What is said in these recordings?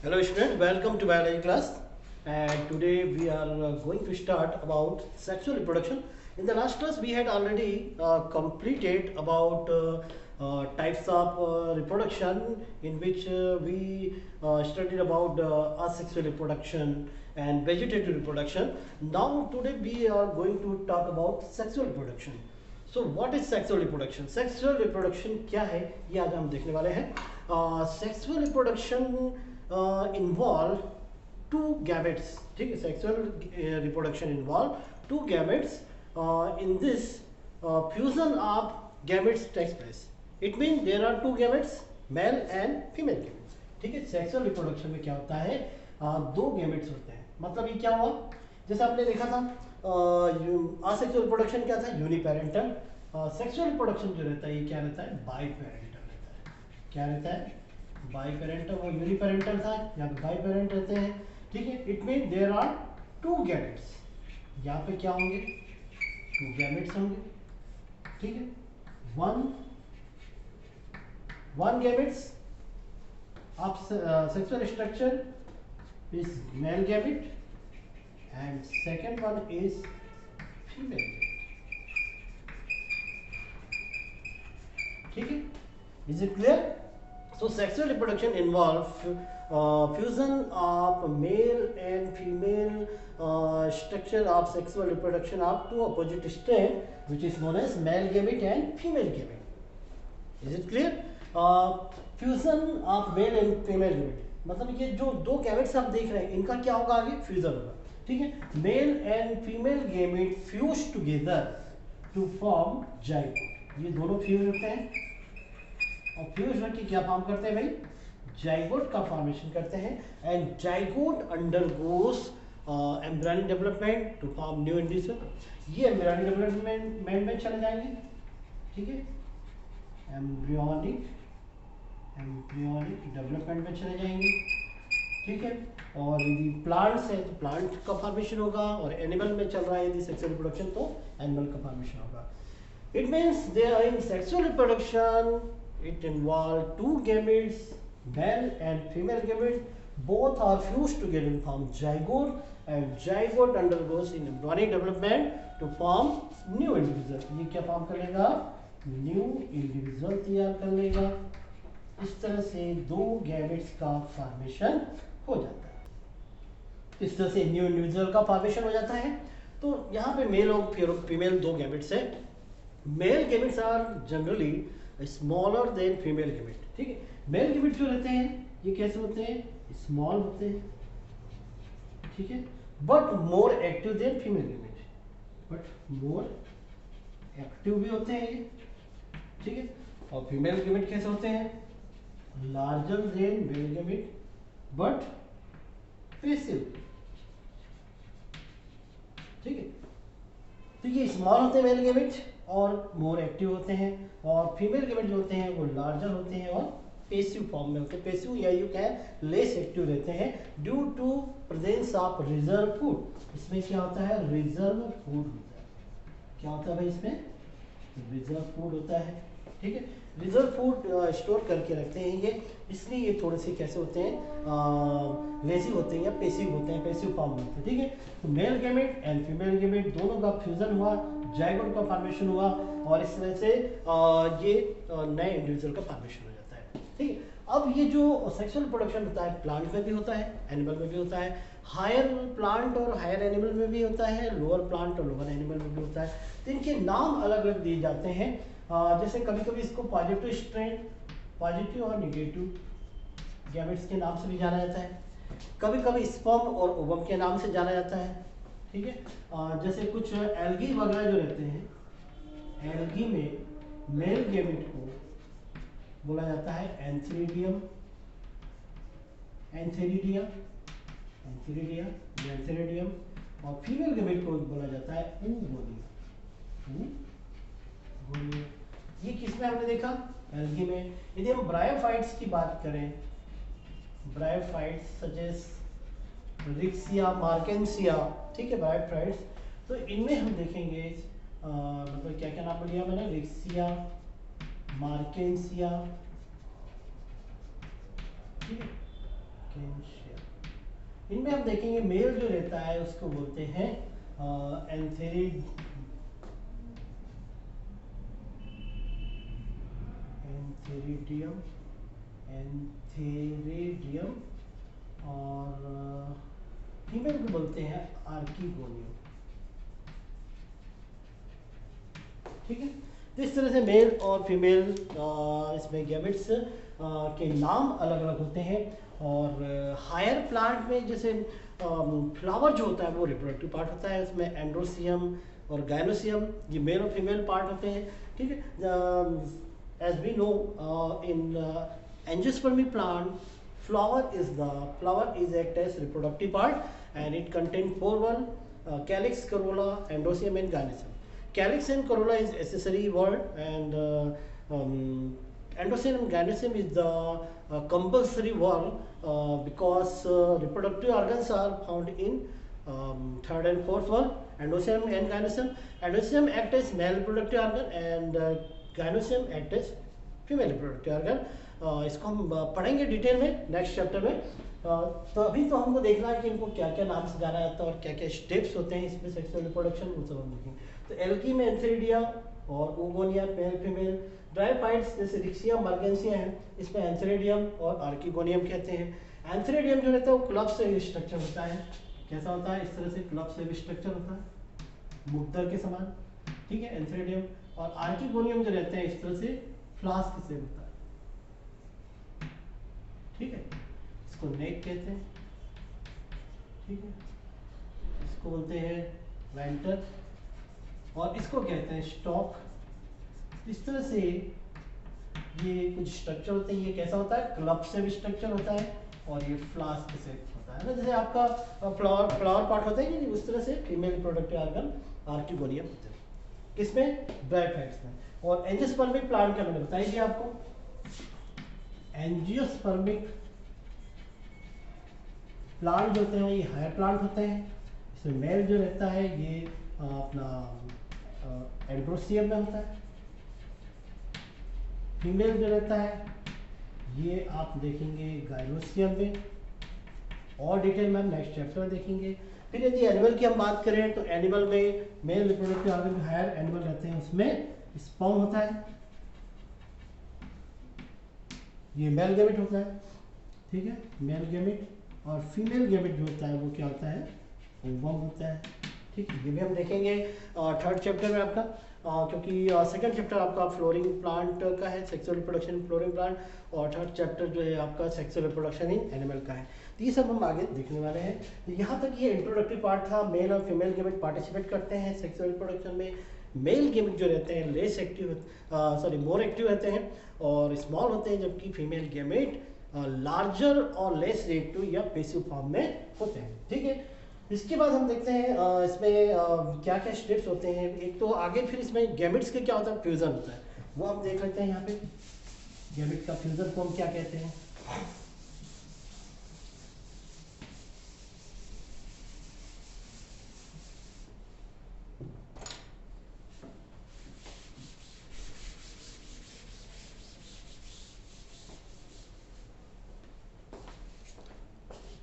Hello students, welcome to biology class. And today we are going to start about sexual reproduction. In the last class we had already completed about types of reproduction, in which we studied about asexual reproduction and vegetative reproduction. Now today we are going to talk about sexual reproduction. So what is sexual reproduction? Sexual reproduction क्या है ये आज हम देखने वाले हैं। Sexual reproduction involve two gametes. ठीक है, sexual reproduction involve two gametes. In this fusion of gametes takes place. It mean there are two gametes, male and female gametes. ठीक है, सेक्सुअल रिप्रोडक्शन में क्या होता है, दो गैमेट्स होते हैं। मतलब ये क्या हुआ, जैसे आपने देखा था असेक्सुअल रिप्रोडक्शन क्या था, यूनिपेरेंटल। सेक्सुअल रिप्रोडक्शन जो रहता है ये क्या रहता है, बाईपेरेंटल रहता है। क्या रहता है, बाईपेरेंटल। वो यूनिपेरेंटल था, यहाँ पे बाईपेरेंट रहते हैं। ठीक है, it mean there are two gametes. यहाँ पे क्या होंगे, टू गैमेट्स होंगे। ठीक है, one gametes of sexual structure is male gamete and second one is female gamete. ठीक है, is it clear? So sexual reproduction involves fusion of male and female structure of sexual reproduction of two opposite strain, which is known as male gamete and female gamete. Is it clear? Fusion of male and female gamete, मतलब ये जो दो gametes आप देख रहे हैं इनका क्या होगा, आगे फ्यूजन होगा। ठीक है, male and female gamete fuse together to form zygote. ये दोनों फ्यूज होते हैं और फ्यूज होकर क्या फॉर्म करते हैं भाई, जाइगोट का फॉर्मेशन करते हैं। And zygote undergoes embryonic development to form new individual. ये एम्ब्रियोनिक डेवलपमेंट में चले जाएंगे। ठीक है, एम्ब्रियोनिक डेवलपमेंट में चले जाएंगे। ठीक है, और यदि प्लांट्स है तो प्लांट का फॉर्मेशन होगा, और एनिमल में चल रहा है यदि सेक्सुअल रिप्रोडक्शन तो एनिमल का फॉर्मेशन होगा। It means they are in sexual reproduction it involve two gametes, male and female gamete, both are fused together to form zygote, and zygote undergoes in embryonic development to form new individual। ये क्या form कर लेगा, new individual तैयार कर लेगा। इस तरह से दो गैमेट्स का फॉर्मेशन हो जाता है। इस तरह से न्यू इंडिविजुअल का फॉर्मेशन हो जाता है। तो यहाँ पे मेल और फीमेल दो गैमेट्स है। Male gametes are generally smaller than female gamete. ठीक है, मेल गैमेट जो रहते हैं ये कैसे होते हैं, स्मॉल होते हैं। ठीक है, but more active than female gamete, but more active भी होते हैं ये। ठीक है, और फीमेल गैमेट कैसे होते हैं, larger then male gamete but passive. ठीक है, तो ये स्मॉल होते हैं मेल गैमेट और मोर एक्टिव होते हैं, और फीमेल गैमेट जो होते हैं वो लार्जर होते हैं और पैसिव फॉर्म में होते हैं। पैसिव या यू कैन लेस एक्टिव रहते हैं due to presence of reserve food. इसमें क्या होता है, रिजर्व फूड होता है। क्या होता है भाई, इसमें रिजर्व फूड होता है। ठीक है, रिजर्व फूड स्टोर करके रखते हैं ये, इसलिए ये थोड़े से कैसे होते हैं, लेजी होते हैं या पैसिव होते हैं, पैसिव फॉर्म में होते हैं। ठीक है, तो male gamete and female gamete दोनों का फ्यूजन हुआ, जाइगोट का फॉर्मेशन हुआ, और इस तरह से ये नए इंडिविजुअल का फॉर्मेशन हो जाता है। ठीक है, अब ये जो सेक्सुअल रिप्रोडक्शन होता है प्लांट में भी होता है, एनिमल में भी होता है, हायर प्लांट और हायर एनिमल में भी होता है, लोअर प्लांट और लोअर एनिमल में भी होता है। तो इनके नाम अलग अलग दिए जाते हैं। जैसे कभी कभी इसको पॉजिटिव स्ट्रेन, पॉजिटिव और निगेटिव गैमेट्स के नाम से भी जाना जाता है। कभी कभी स्पर्म और ओवम के नाम से जाना जाता है। ठीक है, जैसे कुछ एल्गी वगैरह जो रहते हैं, एल्गी में मेल गैमेट को बोला जाता है एंथेरिडियम, एंथेरिडिया, एंथेरिडिया, एंथेरिडियम, और फीमेल गैमेट को बोला जाता है oogonia, oogonia। ये किसमें हमने देखा, एल्गी में। यदि हम ब्रायोफाइट्स की बात करें, ब्रायोफाइट्स सजेस्ट रिक्सिया, मार्केंसिया, ठीक है, ब्रायोफाइट्स, तो इनमें हम देखेंगे मतलब क्या क्या नाम लिया मैंने, रिक्सिया, मार्केंसिया, ठीक है, इनमें हम देखेंगे मेल जो रहता है उसको बोलते हैं एंथेरिडियम एंथेरिडियम और फीमेल को बोलते हैं आर्किगोनियम। ठीक है, तो इस तरह से मेल और फीमेल इसमें गैमेट्स के नाम अलग अलग होते हैं। और हायर प्लांट में जैसे फ्लावर जो होता है वो रिप्रोडक्टिव पार्ट होता है, उसमें एंड्रोसियम और गायनोसियम ये मेल और फीमेल पार्ट होते हैं। ठीक है, as we know in angiospermic plant flower is act as reproductive part and it contains four one calyx, corolla, endoecium and gynoecium. Calyx and corolla is accessory word and endoecium and gynoecium is the compulsory word because reproductive organs are found in third and fourth one, endoecium and gynoecium. Endoecium act as male reproductive organ and gynoecium act as female reproductive organ. इसको हम पढ़ेंगे detail में next chapter में। तो अभी तो हमको देखना है कि इनको क्या क्या नाम से जाना जाता है और क्या क्या स्टेप्स होते हैं इसमें सेक्सुअल रिप्रोडक्शन, वो सब हम देखेंगे। तो एल्की में एंथेरिडिया और ओगोनिया मेल फीमेल, ड्राईफाइट्स जैसे रिक्सिया मर्गेंसिया है इसमें एंथेरिडियम और आर्किगोनियम कहते हैं। एंथेरिडियम जो रहता है वो क्लब से स्ट्रक्चर होता है। कैसा होता है? इस तरह से क्लब से स्ट्रक्चर होता है, मुक्तर के समान। ठीक है, एंथेरिडियम। और आर्किगोनियम जो रहते हैं इस तरह से फ्लास्क से होता है। ठीक है, इसको नेक कहते हैं। ठीक है, इसको बोलते हैं वेंटर और इसको कहते हैं स्टॉक। इस तरह से ये कुछ स्ट्रक्चर होते हैं। ये कैसा होता है? क्लब से भी स्ट्रक्चर होता है और ये फ्लास्क से होता है ना, जैसे आपका फ्लावर पार्ट होता है कि उस तरह से फीमेल रिप्रोडक्टिव ऑर्गन आर्किगोनियम होते हैं। किसमें? ब्रायोफाइट्स में। और एंजियोस्पर्मिक प्लांट का मैंने बताया दिया आपको। एंजियोस्पर्मिक प्लांट जो होते हैं ये हायर प्लांट होते हैं। इसमें मेल जो रहता है ये अपना एंड्रोसियम में होता है। फीमेल जो रहता है ये आप देखेंगे गाइनोसियम में। और डिटेल में हम नेक्स्ट चैप्टर में देखेंगे। फिर यदि एनिमल की हम बात करें तो एनिमल में मेल रिप्रोडक्टिव ऑर्गन जो हायर एनिमल रहते हैं उसमें स्पर्म होता है, ये मेल गैमेट होता है। ठीक है, मेल गैमेट। और फीमेल गैमेट जो होता है वो क्या होता है? ओवम होता है। ठीक है, ये भी हम देखेंगे थर्ड चैप्टर में आपका, क्योंकि सेकंड चैप्टर आपका फ्लोरिंग प्लांट का है, सेक्सुअल रिप्रोडक्शन फ्लोरिंग प्लांट, और थर्ड चैप्टर जो है आपका सेक्सुअल रिप्रोडक्शन इन एनिमल का है। तो ये सब हम आगे देखने वाले हैं। तो यहाँ तक ये इंट्रोडक्टिव पार्ट था। मेल और फीमेल गैमेट पार्टिसिपेट करते हैं सेक्सुअल रिप्रोडक्शन में। मेल गैमेट जो रहते हैं लेस एक्टिव मोर एक्टिव रहते हैं और स्मॉल होते हैं, जबकि फीमेल गैमेट लार्जर और लेस रिएक्टिव या पैसिव फॉर्म में होते हैं। ठीक है, इसके बाद हम देखते हैं इसमें क्या क्या स्टेप्स होते हैं। एक तो आगे फिर इसमें गैमेट्स के क्या होता है? फ्यूजन होता है, वो हम देख लेते हैं। यहाँ पे गैमेट का फ्यूजन को हम क्या कहते हैं?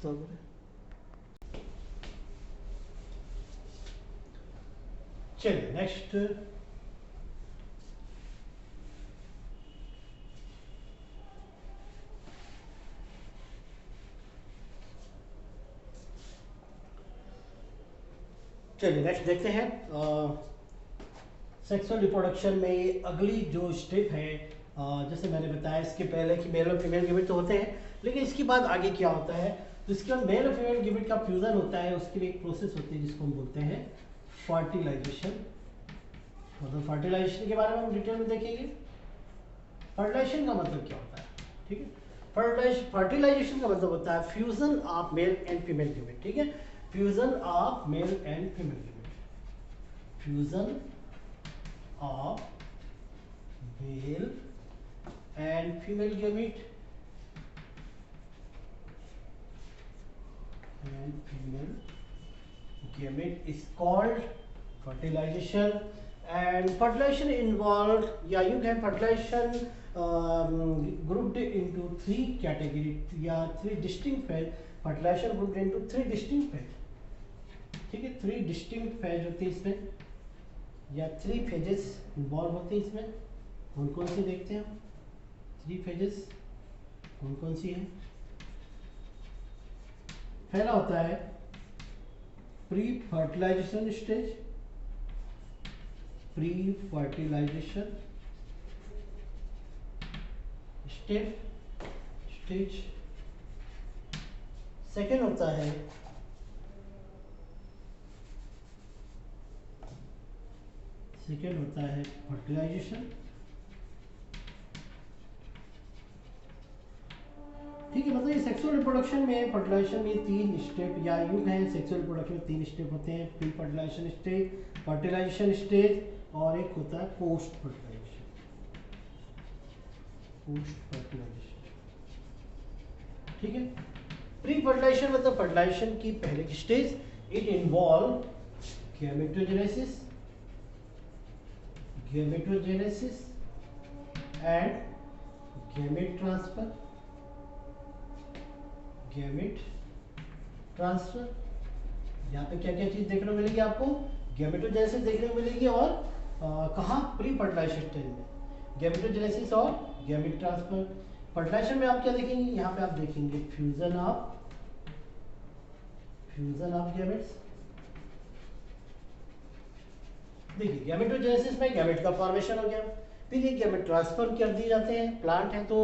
तो चलिए नेक्स्ट। चलिए नेक्स्ट देखते हैं। सेक्सुअल रिप्रोडक्शन में अगली जो स्टेप है, जैसे मैंने बताया इसके पहले कि मेल और फीमेल गैमेट तो होते हैं, लेकिन इसके बाद आगे क्या होता है? तो इसके बाद मेल और फीमेल गैमेट का फ्यूजन होता है। उसके लिए एक प्रोसेस होती है जिसको हम बोलते हैं फर्टिलाइजेशन। मतलब फर्टिलाइजेशन के बारे में हम डिटेल में देखेंगे। फर्टिलाइजेशन का मतलब क्या होता है? ठीक है, फर्टिलाइजेशन का मतलब होता है fusion of male and female gamete. ठीक है, fusion of male and female gamete, fusion of male and female gamete and female gamete is called fertilization। And fertilization involved, yeah, you can fertilization grouped into three category, या three distinct phase. Fertilization grouped into three distinct phase. ठीक है, three distinct phase होती है इसमें, या three phases involve होते हैं इसमें. कौन कौन सी देखते हैं हम? थ्री फेजेस कौन कौन सी है? पहला होता है pre fertilization stage, pre fertilization stage. Second होता है फर्टिलाइजेशन. ठीक है, मतलब ये सेक्सुअल रिप्रोडक्शन में, फर्टिलाइजेशन में तीन स्टेप या युग हैं. सेक्सुअल रिप्रोडक्शन में तीन स्टेप होते हैं, pre fertilization stage, fertilization stage, और एक होता है पोस्ट फर्टिलाइजेशन. ठीक है, प्री फर्टिलाइजेशन मतलब फर्टिलाइजेशन की पहले की stage. It involve gametogenesis and gamete transfer. यहाँ पे क्या क्या चीज देखने को मिलेगी आपको? गैमेटोजेनेसिस देखने को मिलेगी, और कहाँ? प्री फर्टिलाइजेशन स्टेज में गैमेटोजेनेसिस और गैमेट ट्रांसफर. फर्टिलाइजेशन में आप क्या देखेंगे? यहाँ पे आप देखेंगे फ्यूजन ऑफ गैमेट्स. देखिए, गैमेटोजेनेसिस में गैमेट का फॉर्मेशन हो गया, फिर ये गैमेट ट्रांसफर कर दिए जाते हैं. प्लांट है तो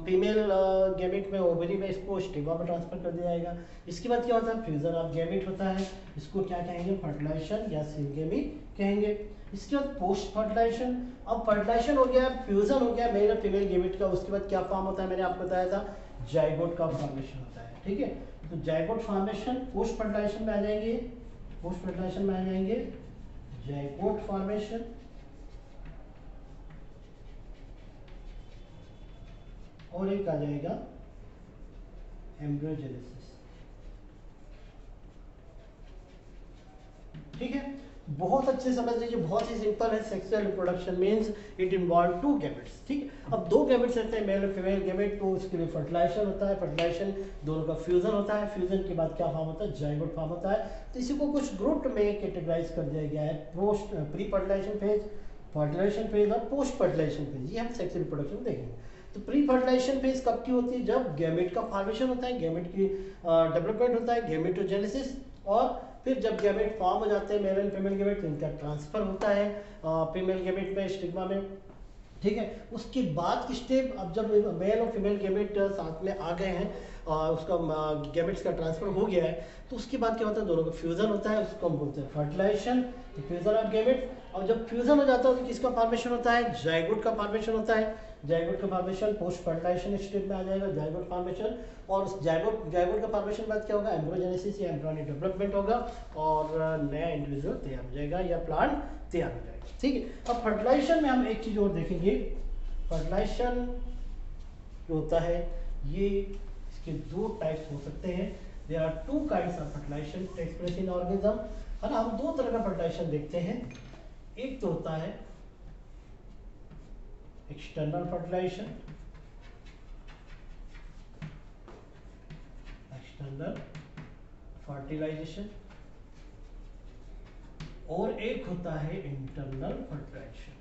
फीमेल गैमेट में, ओवरी में, इसको स्टिग्मा में ट्रांसफर कर दिया जाएगा. इसके बाद क्या होता है? फ्यूजन ऑफ गैमेट होता है. इसको क्या कहेंगे? फर्टिलाइजेशन या सिंगेमी कहेंगे. इसके बाद पोस्ट फर्टिलाइजेशन. अब फर्टिलाइजेशन हो गया, फ्यूजन हो गया मेल और फीमेल गैमेट का. उसके बाद क्या फॉर्म होता है? मैंने आपको बताया था, जाइगोट का फॉर्मेशन होता है. ठीक है, तो जाइगोट फॉर्मेशन पोस्ट फर्टिलाइजेशन में आ जाएंगे. जाइगोट फॉर्मेशन, और एक आ जाएगा एम्ब्रियोजेनेसिस. ठीक है, बहुत अच्छे समझ लीजिए, बहुत ही सिंपल है. Sexual reproduction means it involve two gametes. ठीक है, अब दो गैमेट्स रहते हैं, मेल और फीमेल गैमेट, तो उसके लिए फर्टिलाइजेशन होता है. फर्टिलाइजेशन दोनों का फ्यूजन होता है. फ्यूजन के बाद क्या फॉर्म होता है? जाइगोट फॉर्म होता है. तो इसी को कुछ ग्रुप में कैटेगराइज कर दिया गया है, post pre fertilization phase, fertilization phase और पोस्ट फर्टिलाइजेशन फेज. ये हम सेक्सुअल रिप्रोडक्शन देखेंगे. तो प्री फर्टिलाइजेशन फेज कब की होती है? जब गैमेट का फॉर्मेशन होता है, गैमेट की डेवलपमेंट होता है, गैमेटोजेनेसिस, और फिर जब गैमेट फॉर्म हो जाते हैं, मेल एंड फीमेल गैमेट, तो इनका ट्रांसफर होता है फीमेल गैमेट में, स्टिग्मा में. ठीक है, उसके बाद की स्टेप, अब जब मेल और फीमेल गैमेट साथ में आ गए हैं, उसका गैमेट्स का ट्रांसफर हो गया है, तो उसके बाद क्या होता है? दोनों का फ्यूजन होता है, उसको हम बोलते हैं फर्टिलाइजेशन, तो फ्यूजन ऑफ गैमेट. और जब फ्यूजन हो जाता है तो किसका फॉर्मेशन होता है? जाइगोट का फॉर्मेशन होता है. जाइगोट का फॉर्मेशन पोस्ट फर्टिलाइजेशन स्टेज में आ जाएगा, जाइगोट फॉर्मेशन. और जाइगोट का फॉर्मेशन बाद क्या होगा? एम्ब्रियोजेनेसिस या एम्ब्रियोनिक डेवलपमेंट होगा, और नया इंडिविजुअल तैयार हो जाएगा या प्लांट तैयार हो जाएगा. ठीक है, अब फर्टिलाइजेशन में हम एक चीज और देखेंगे. फर्टिलाइजेशन जो होता है, ये इसके दो टाइप्स हो सकते हैं. There are two kinds of fertilization takes place in organism. है ना, हम दो तरह का फर्टिलाइजेशन देखते हैं. एक तो होता है एक्सटर्नल फर्टिलाइजेशन, और एक होता है इंटरनल फर्टिलाइजेशन.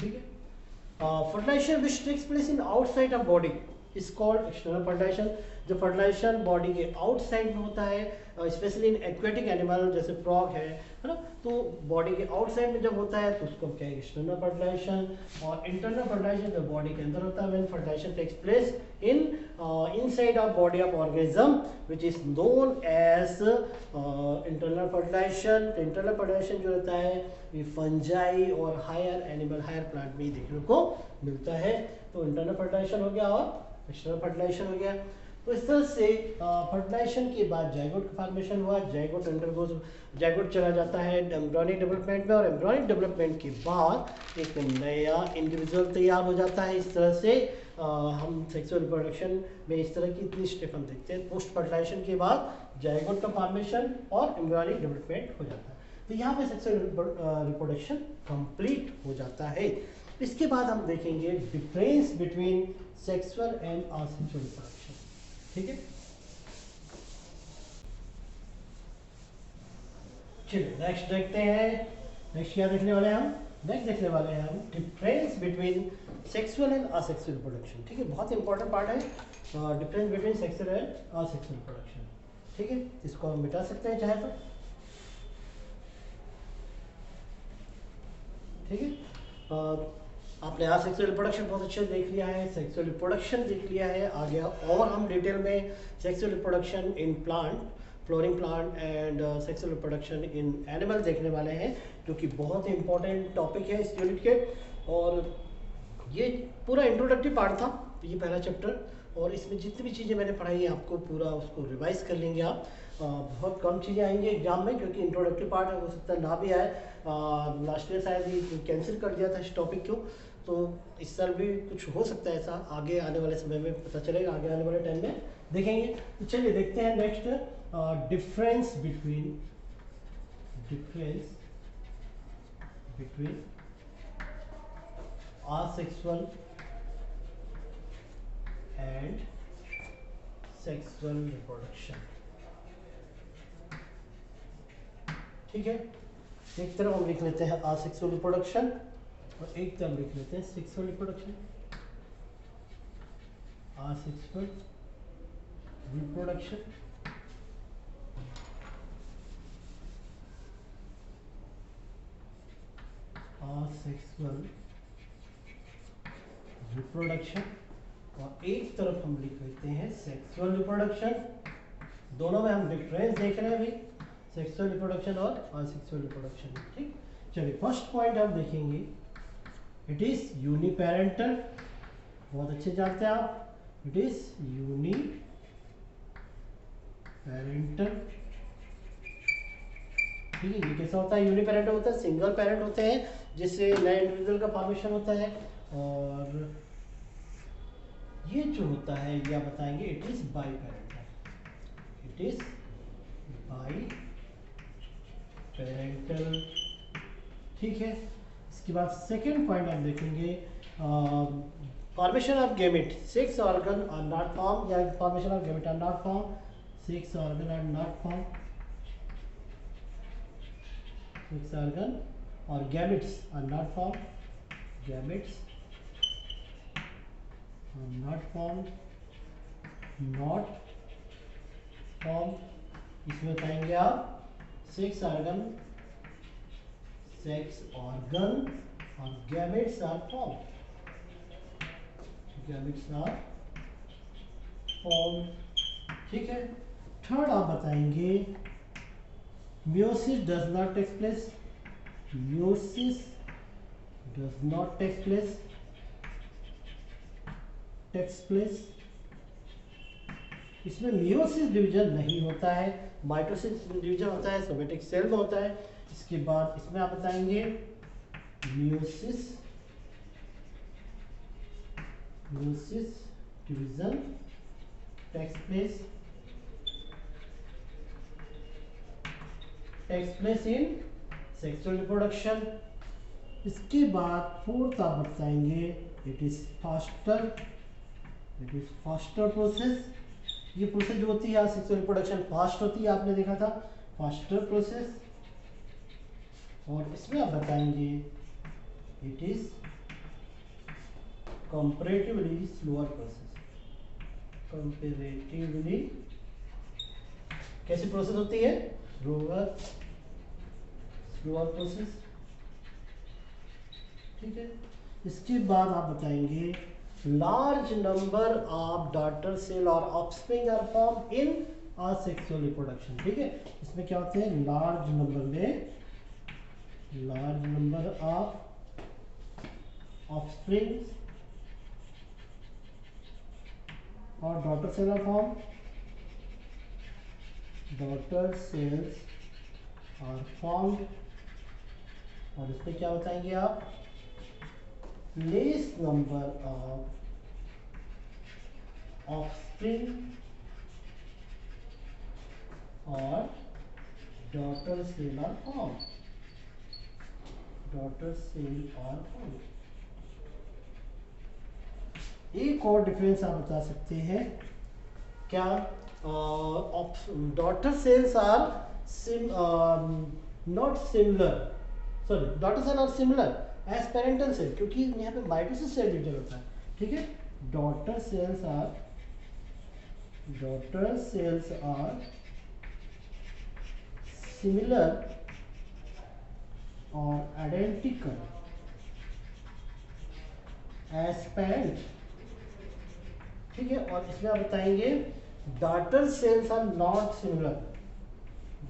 ठीक है, fertilization which takes place in outside of body is called external fertilization. जो फर्टिलाइजेशन बॉडी के आउटसाइड में होता है, स्पेशली इन एक्वेटिक एनिमल जैसे फ्रॉग है ना, तो बॉडी के आउटसाइड में जब होता है तो उसको क्या है? External fertilization. और इंटरनल फर्टिलाइजेशन जो बॉडी के अंदर होता है, when fertilization takes place in inside of body of organism which is known as internal fertilization. Internal fertilization जो होता है ये फंजाई और हायर एनिमल, हायर प्लांट में देखने को मिलता है. तो इंटरनल फर्टिलाइजेशन हो गया और एक्सटर्नल फर्टिलाइजेशन हो गया. तो इस तरह से फर्टिलाइजेशन के बाद जाइगोट का फॉर्मेशन हुआ. जाइगोट चला जाता है एम्ब्रियोनिक डेवलपमेंट में, और एम्ब्रियोनिक डेवलपमेंट के बाद एक नया इंडिविजुअल तैयार हो जाता है. इस तरह से हम सेक्सुअल रिप्रोडक्शन में इस तरह की इतनी स्टेप हम देखते हैं। पोस्ट फर्टिलाइजेशन के बाद जाइगोट का फॉर्मेशन और एम्ब्रियोनिक डेवलपमेंट हो जाता है। तो यहाँ पे सेक्सुअल रिप्रोडक्शन कंप्लीट हो जाता है। इसके बाद हम देखेंगे difference between sexual and asexual reproduction. ठीक है, चलिए नेक्स्ट देखते हैं। नेक्स्ट क्या देखने वाले हैं हम? नेक्स्ट देखने वाले हैं हम difference between sexual and asexual reproduction. ठीक है, बहुत इंपॉर्टेंट पार्ट है difference between sexual and asexual reproduction. ठीक है, इसको हम मिटा सकते हैं चाहे तो। ठीक है, आपने असेक्सुअल रिप्रोडक्शन बहुत अच्छे देख लिया है, सेक्सुअल रिप्रोडक्शन देख लिया है। आगे और हम डिटेल में sexual reproduction in plant, flowering plant and sexual reproduction in animal देखने वाले हैं, जो कि बहुत ही इंपॉर्टेंट टॉपिक है इस यूनिट के। और ये पूरा इंट्रोडक्टिव पार्ट था, ये पहला चैप्टर, और इसमें जितनी भी चीज़ें मैंने पढ़ाई है आपको पूरा उसको रिवाइज कर लेंगे आप। बहुत कम चीज़ें आएंगी एग्जाम में, क्योंकि इंट्रोडक्टिव पार्ट है, हो सकता है ना भी आए। लास्ट ईयर शायद ये कैंसिल कर दिया था इस टॉपिक को, तो इस साल भी कुछ हो सकता है ऐसा, आगे आने वाले समय में पता चलेगा, आगे आने वाले टाइम में देखेंगे। तो चलिए देखते हैं next difference between asexual and sexual reproduction। ठीक है, एक तरफ हम लिख लेते हैं असेक्सुअल रिप्रोडक्शन और एक तरफ लिख लेते हैं sexual reproduction. Asexual reproduction, asexual reproduction, और एक तरफ हम लिख लेते हैं सेक्सुअल रिप्रोडक्शन। दोनों में हम डिफरेंस देख रहे हैं भाई, सेक्सुअल रिप्रोडक्शन और असेक्सुअल रिप्रोडक्शन। ठीक, चलिए फर्स्ट पॉइंट हम देखेंगे, इट इज यूनिपेरेंटल। बहुत अच्छे जानते हैं आप, इट इज यूनिपेरेंटल। ठीक है, ये कैसा होता है? यूनिपेरेंटल होता है, सिंगल पेरेंट होते हैं, जिससे नए इंडिविजुअल का फॉर्मेशन होता है। और ये जो होता है ये आप बताएंगे it is biparental, it is biparental. ठीक है, इसके बाद सेकेंड पॉइंट हम देखेंगे formation of gamete, sex organ are not form, या formation of gamete are not form, sex organ are not form, sex organ और gametes are not form, gametes are not form, not form. इसमें बताएंगे आप sex organ और gametes are form, gametes are form. ठीक है, third आप बताएंगे meiosis does not take place, meiosis does not take place, takes place। इसमें meiosis division नहीं होता है, माइटोसिस डिवीजन होता है, सोमेटिक सेल में होता है। इसके बाद इसमें आप बताएंगे meiosis division takes place in sexual reproduction. इसके बाद फोर्थ आप बताएंगे इट इज फास्टर प्रोसेस। ये प्रोसेस जो होती है सेक्सुअल रिप्रोडक्शन फास्ट होती है, आपने देखा था फास्टर प्रोसेस। और इसमें आप बताएंगे it is comparatively slower process, comparatively कैसी प्रोसेस होती है? Slower process. ठीक है, इसके बाद आप बताएंगे large number of daughter cell और offspring are form in asexual reproduction. ठीक है, इसमें क्या होते हैं? लार्ज नंबर ऑफ ऑफस्प्रिंग और daughter cell are form, daughter cells are formed. और इसमें क्या बताएंगे आप? Less number of offspring or daughter cell are formed. Daughter cell are formed. एक और डिफरेंस आप बता सकते हैं क्या? Daughter cells are not similar, sorry daughter cell are similar as parental cell, क्योंकि यहाँ पे माइटोसिस सेल डिवीजन होता है, ठीक है। डॉटर सेल्स आर सिमिलर और आइडेंटिकल एज पेरेंट, ठीक है। और इसमें आप बताएंगे daughter cells are not similar,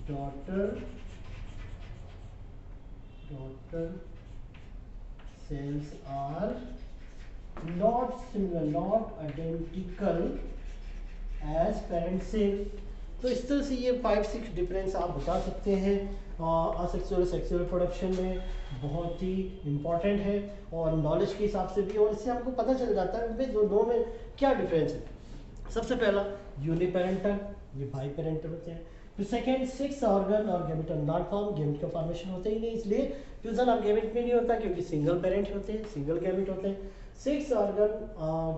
daughter cells are not similar, not identical as parent cell. तो इस तरह से ये 5-6 डिफरेंस आप बता सकते हैं। असेक्सुअल सेक्सुअल रिप्रोडक्शन में बहुत ही इम्पॉर्टेंट है और नॉलेज के हिसाब से भी, और इससे हमको पता चल जाता है इनमें दोनों में क्या डिफरेंस है। सबसे पहला यूनिपेरेंटल, ये बाई पेरेंटल होते हैं। फिर सेकेंड 6 ऑर्गन और gamete are not form, gamete का फॉर्मेशन होता ही नहीं, इसलिए फ्यूजन ऑफ गैमेट में नहीं होता क्योंकि सिंगल पेरेंट होते हैं, सिंगल गैमेट होते हैं। 6 organ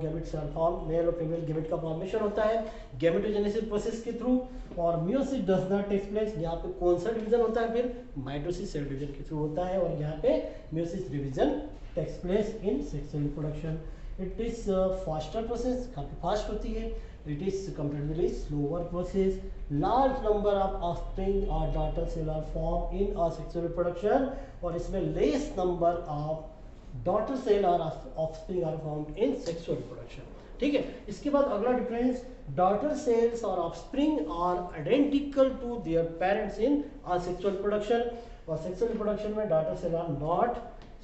gametes are form, male और फीमेल गैमेट का फॉर्मेशन होता है गैमेटोजेनेसिस प्रोसेस के थ्रू, और meiosis does not take place. यहाँ पे कौन सा डिवीजन होता है? फिर माइटोसिस सेल डिवीजन के थ्रू होता है, और यहाँ पे meiosis division takes place in sexual reproduction. It is faster process, काफी फास्ट होती है। It is comparatively slower process. Large number of offspring और daughter cell are form in sexual reproduction, और इसमें less number of daughter cell और offspring are found in sexual reproduction, ठीक है। इसके बाद अगला डिफरेंस, डॉटर सेल्स और offspring are identical to their parents in sexual reproduction, और सेक्सुअल रिप्रोडक्शन में daughter cell are not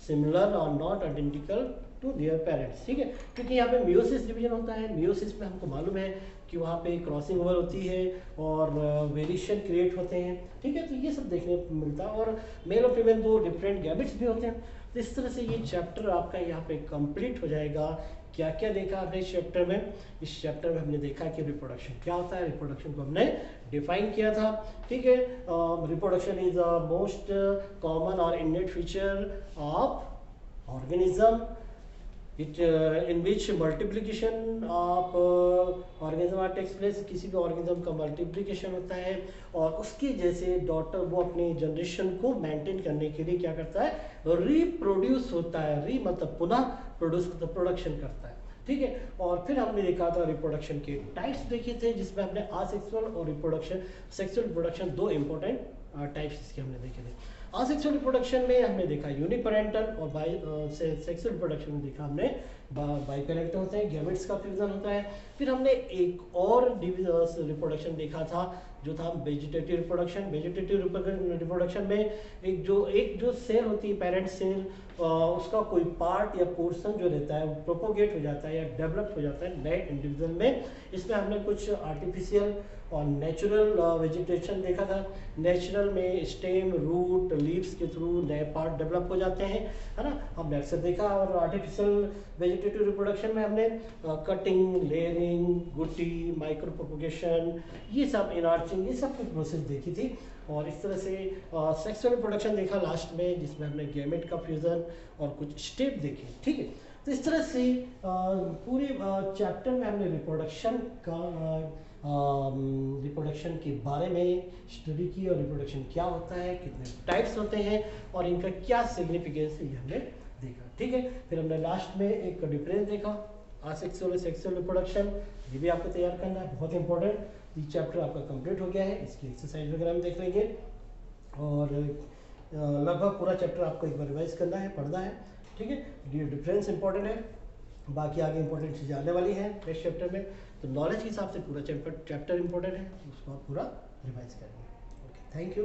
similar और not identical to their parents, ठीक है। क्योंकि यहाँ पे मियोसिस डिवीजन होता है, मियोसिस में हमको मालूम है कि वहाँ पे क्रॉसिंग ओवर होती है और वेरिएशन क्रिएट होते हैं, ठीक है। तो ये सब देखने को मिलता है, और मेल और फीमेल दो डिफरेंट गैमेट्स भी होते हैं। तो इस तरह से ये चैप्टर आपका यहाँ पे कंप्लीट हो जाएगा। क्या क्या देखा आपने इस चैप्टर में? इस चैप्टर में हमने देखा कि रिप्रोडक्शन क्या होता है, रिप्रोडक्शन को हमने डिफाइन किया था, ठीक है। Reproduction is the most common और innate feature of organism, it in which multiplication of organism takes place, किसी भी ऑर्गेनिज्म का मल्टीप्लिकेशन होता है, और उसके जैसे डॉटर वो अपनी जनरेशन को मेंटेन करने के लिए क्या करता है? रिप्रोड्यूस होता है। री मतलब पुनः, प्रोड्यूस मतलब प्रोडक्शन करता है, ठीक है। और फिर हमने देखा था रिप्रोडक्शन के टाइप्स देखे थे, जिसमें हमने असेक्सुअल और रिप्रोडक्शन, सेक्सुअल रिप्रोडक्शन, दो इंपॉर्टेंट टाइप्स इसके हमने देखे थे। असेक्सुअल रिप्रोडक्शन में हमने देखा यूनिपेरेंटल, और बाई सेक्सुअल रिप्रोडक्शन में देखा हमने बाई पेरेंटल होते हैं, गैमेट्स का फ्यूजन होता है। फिर हमने एक और रिप्रोडक्शन देखा था जो था वेजिटेटिव रिप्रोडक्शन। वेजिटेटिव रिप्रोडक्शन में एक जो सेल होती है पेरेंट सेल, उसका कोई पार्ट या पोर्शन जो रहता है वो प्रोपोगेट हो जाता है या डेवलप हो जाता है नए इंडिविजुअल में। इसमें हमने कुछ आर्टिफिशियल और नेचुरल वेजिटेशन देखा था। नेचुरल में स्टेम, रूट, लीव्स के थ्रू नए पार्ट डेवलप हो जाते हैं, है ना, हमने अक्सर देखा। और आर्टिफिशियल वेजिटेटिव रिप्रोडक्शन में हमने कटिंग, लेयरिंग, गुटी, माइक्रो प्रोपोगेशन, ये सब इनआर्चिंग, ये सब कुछ प्रोसेस देखी थी। और इस तरह से सेक्सुअल रिप्रोडक्शन देखा लास्ट में, जिसमें हमने गैमेट का फ्यूजन और कुछ स्टेप देखे, ठीक है। तो इस तरह से पूरे चैप्टर में हमने रिप्रोडक्शन के बारे में स्टडी की, और रिप्रोडक्शन क्या होता है, कितने टाइप्स होते हैं, और इनका क्या सिग्निफिकेंस है, ये हमने देखा, ठीक है। फिर हमने लास्ट में एक डिफरेंस देखा, असेक्सुअल सेक्सुअल रिप्रोडक्शन, ये भी आपको तैयार करना है, बहुत इंपॉर्टेंट। ये चैप्टर आपका कंप्लीट हो गया है, इसकी एक्सरसाइज वगैरह हम देख लेंगे, और लगभग पूरा चैप्टर आपको एक बार रिवाइज करना है, पढ़ना है, ठीक है। ये डिफरेंस इंपॉर्टेंट है, बाकी आगे इंपॉर्टेंट चीज़ें आने वाली हैं नेक्स्ट चैप्टर में। तो नॉलेज के हिसाब से पूरा चैप्टर इंपॉर्टेंट है, उसको आप पूरा रिवाइज करेंगे। Okay, thank you.